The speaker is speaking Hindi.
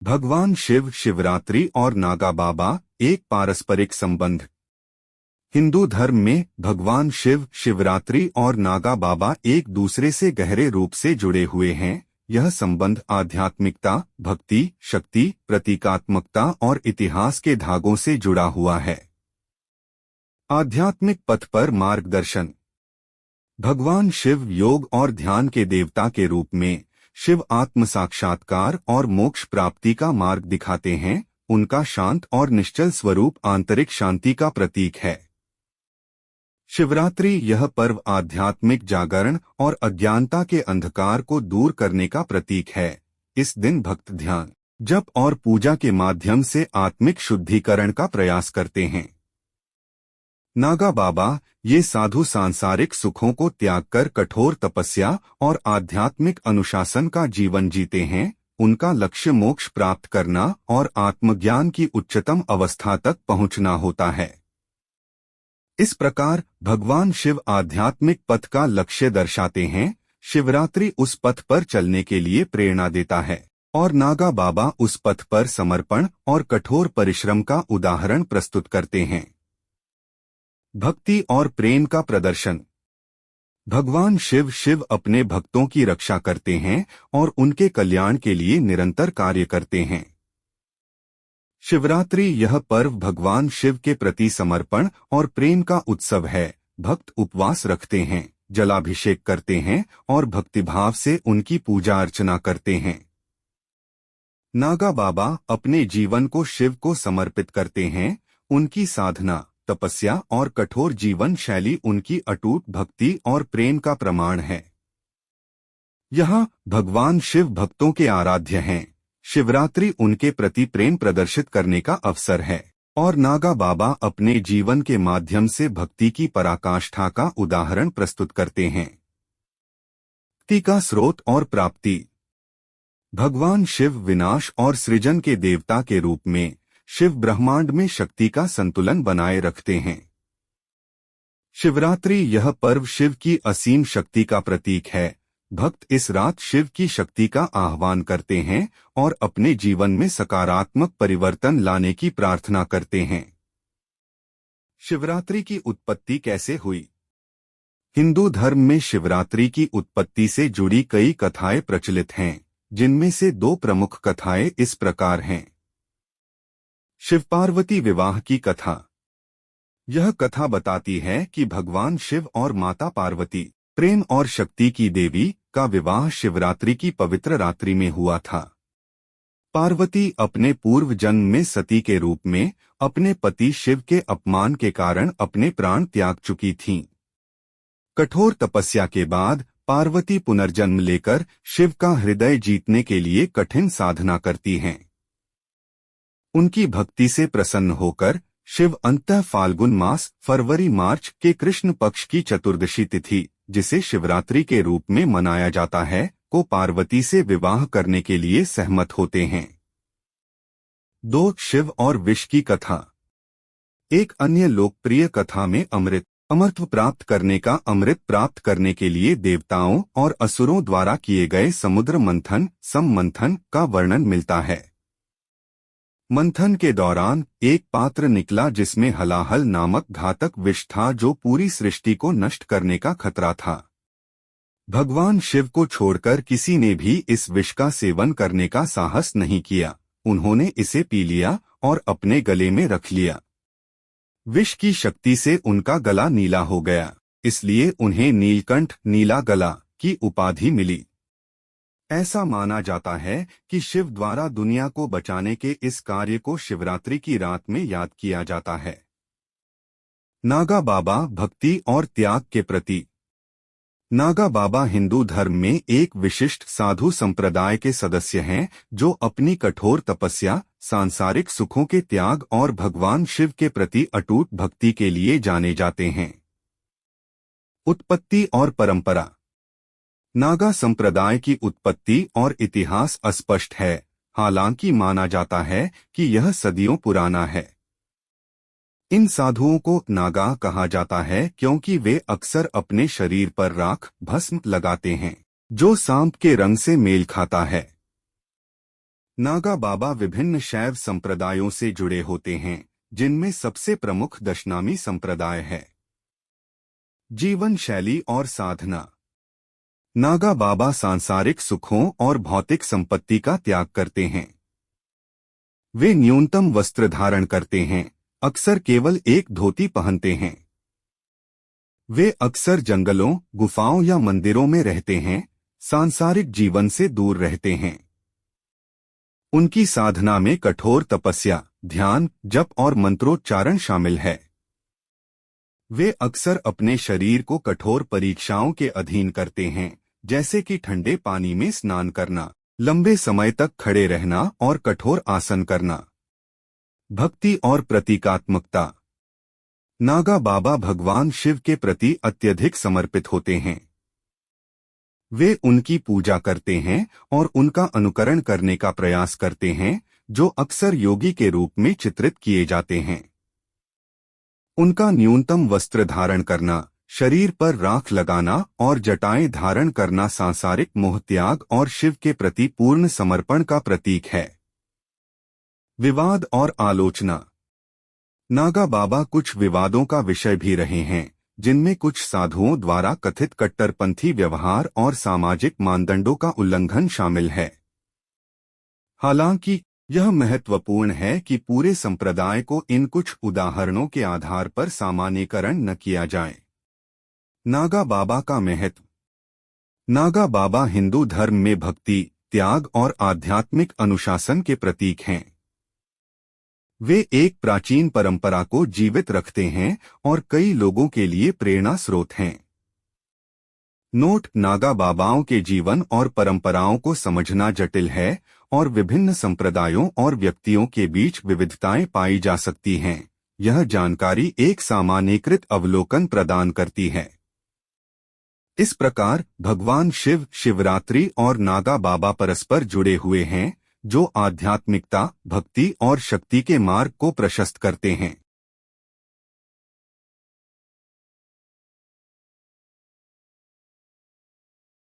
भगवान शिव, शिवरात्रि और नागा बाबा एक पारस्परिक संबंध। हिंदू धर्म में भगवान शिव, शिवरात्रि और नागा बाबा एक दूसरे से गहरे रूप से जुड़े हुए हैं। यह संबंध आध्यात्मिकता, भक्ति, शक्ति, प्रतीकात्मकता और इतिहास के धागों से जुड़ा हुआ है। आध्यात्मिक पथ पर मार्गदर्शन। भगवान शिव योग और ध्यान के देवता के रूप में शिव आत्म साक्षात्कार और मोक्ष प्राप्ति का मार्ग दिखाते हैं। उनका शांत और निश्चल स्वरूप आंतरिक शांति का प्रतीक है। शिवरात्रि यह पर्व आध्यात्मिक जागरण और अज्ञानता के अंधकार को दूर करने का प्रतीक है। इस दिन भक्त ध्यान, जप और पूजा के माध्यम से आत्मिक शुद्धिकरण का प्रयास करते हैं। नागा बाबा ये साधु सांसारिक सुखों को त्याग कर कठोर तपस्या और आध्यात्मिक अनुशासन का जीवन जीते हैं। उनका लक्ष्य मोक्ष प्राप्त करना और आत्मज्ञान की उच्चतम अवस्था तक पहुंचना होता है। इस प्रकार भगवान शिव आध्यात्मिक पथ का लक्ष्य दर्शाते हैं। शिवरात्रि उस पथ पर चलने के लिए प्रेरणा देता है और नागा बाबा उस पथ पर समर्पण और कठोर परिश्रम का उदाहरण प्रस्तुत करते हैं। भक्ति और प्रेम का प्रदर्शन। भगवान शिव अपने भक्तों की रक्षा करते हैं और उनके कल्याण के लिए निरंतर कार्य करते हैं। शिवरात्रि यह पर्व भगवान शिव के प्रति समर्पण और प्रेम का उत्सव है। भक्त उपवास रखते हैं, जलाभिषेक करते हैं और भक्तिभाव से उनकी पूजा अर्चना करते हैं। नागा बाबा अपने जीवन को शिव को समर्पित करते हैं। उनकी साधना, तपस्या और कठोर जीवन शैली उनकी अटूट भक्ति और प्रेम का प्रमाण है। यहाँ भगवान शिव भक्तों के आराध्य हैं। शिवरात्रि उनके प्रति प्रेम प्रदर्शित करने का अवसर है और नागा बाबा अपने जीवन के माध्यम से भक्ति की पराकाष्ठा का उदाहरण प्रस्तुत करते हैं। भक्ति का स्रोत और प्राप्ति। भगवान शिव विनाश और सृजन के देवता के रूप में शिव ब्रह्मांड में शक्ति का संतुलन बनाए रखते हैं। शिवरात्रि यह पर्व शिव की असीम शक्ति का प्रतीक है। भक्त इस रात शिव की शक्ति का आह्वान करते हैं और अपने जीवन में सकारात्मक परिवर्तन लाने की प्रार्थना करते हैं। शिवरात्रि की उत्पत्ति कैसे हुई? हिंदू धर्म में शिवरात्रि की उत्पत्ति से जुड़ी कई कथाएं प्रचलित हैं, जिनमें से दो प्रमुख कथाएं इस प्रकार हैं। शिव पार्वती विवाह की कथा। यह कथा बताती है कि भगवान शिव और माता पार्वती, प्रेम और शक्ति की देवी, का विवाह शिवरात्रि की पवित्र रात्रि में हुआ था। पार्वती अपने पूर्व जन्म में सती के रूप में अपने पति शिव के अपमान के कारण अपने प्राण त्याग चुकी थीं। कठोर तपस्या के बाद पार्वती पुनर्जन्म लेकर शिव का हृदय जीतने के लिए कठिन साधना करती हैं। उनकी भक्ति से प्रसन्न होकर शिव अंततः फाल्गुन मास फरवरी मार्च के कृष्ण पक्ष की चतुर्दशी तिथि, जिसे शिवरात्रि के रूप में मनाया जाता है, को पार्वती से विवाह करने के लिए सहमत होते हैं। 2. शिव और विष की कथा। एक अन्य लोकप्रिय कथा में अमृतत्व प्राप्त करने के लिए देवताओं और असुरों द्वारा किए गए समुद्र मंथन का वर्णन मिलता है। मंथन के दौरान एक पात्र निकला जिसमें हलाहल नामक घातक विष था, जो पूरी सृष्टि को नष्ट करने का खतरा था। भगवान शिव को छोड़कर किसी ने भी इस विष का सेवन करने का साहस नहीं किया। उन्होंने इसे पी लिया और अपने गले में रख लिया। विष की शक्ति से उनका गला नीला हो गया, इसलिए उन्हें नीलकंठ, नीला गला की उपाधि मिली। ऐसा माना जाता है कि शिव द्वारा दुनिया को बचाने के इस कार्य को शिवरात्रि की रात में याद किया जाता है। नागा बाबा भक्ति और त्याग के प्रति। नागा बाबा हिंदू धर्म में एक विशिष्ट साधु संप्रदाय के सदस्य हैं, जो अपनी कठोर तपस्या, सांसारिक सुखों के त्याग और भगवान शिव के प्रति अटूट भक्ति के लिए जाने जाते हैं। उत्पत्ति और परंपरा। नागा संप्रदाय की उत्पत्ति और इतिहास अस्पष्ट है, हालांकि माना जाता है कि यह सदियों पुराना है। इन साधुओं को नागा कहा जाता है क्योंकि वे अक्सर अपने शरीर पर राख, भस्म लगाते हैं, जो सांप के रंग से मेल खाता है। नागा बाबा विभिन्न शैव संप्रदायों से जुड़े होते हैं, जिनमें सबसे प्रमुख दशनामी संप्रदाय है। जीवन शैली और साधना। नागा बाबा सांसारिक सुखों और भौतिक संपत्ति का त्याग करते हैं। वे न्यूनतम वस्त्र धारण करते हैं, अक्सर केवल एक धोती पहनते हैं। वे अक्सर जंगलों, गुफाओं या मंदिरों में रहते हैं, सांसारिक जीवन से दूर रहते हैं। उनकी साधना में कठोर तपस्या, ध्यान, जप और मंत्रोच्चारण शामिल है। वे अक्सर अपने शरीर को कठोर परीक्षाओं के अधीन करते हैं, जैसे कि ठंडे पानी में स्नान करना, लंबे समय तक खड़े रहना और कठोर आसन करना। भक्ति और प्रतीकात्मकता। नागा बाबा भगवान शिव के प्रति अत्यधिक समर्पित होते हैं। वे उनकी पूजा करते हैं और उनका अनुकरण करने का प्रयास करते हैं, जो अक्सर योगी के रूप में चित्रित किए जाते हैं। उनका न्यूनतम वस्त्र धारण करना, शरीर पर राख लगाना और जटाएं धारण करना सांसारिक मोह त्याग और शिव के प्रति पूर्ण समर्पण का प्रतीक है। विवाद और आलोचना। नागा बाबा कुछ विवादों का विषय भी रहे हैं, जिनमें कुछ साधुओं द्वारा कथित कट्टरपंथी व्यवहार और सामाजिक मानदंडों का उल्लंघन शामिल है। हालांकि यह महत्वपूर्ण है कि पूरे संप्रदाय को इन कुछ उदाहरणों के आधार पर सामान्यीकरण न किया जाए। नागा बाबा का महत्व। नागा बाबा हिंदू धर्म में भक्ति, त्याग और आध्यात्मिक अनुशासन के प्रतीक हैं। वे एक प्राचीन परंपरा को जीवित रखते हैं और कई लोगों के लिए प्रेरणा स्रोत हैं। नोट: नागा बाबाओं के जीवन और परंपराओं को समझना जटिल है और विभिन्न संप्रदायों और व्यक्तियों के बीच विविधताएं पाई जा सकती हैं। यह जानकारी एक सामान्यीकृत अवलोकन प्रदान करती है। इस प्रकार भगवान शिव, शिवरात्रि और नागा बाबा परस्पर जुड़े हुए हैं, जो आध्यात्मिकता, भक्ति और शक्ति के मार्ग को प्रशस्त करते हैं।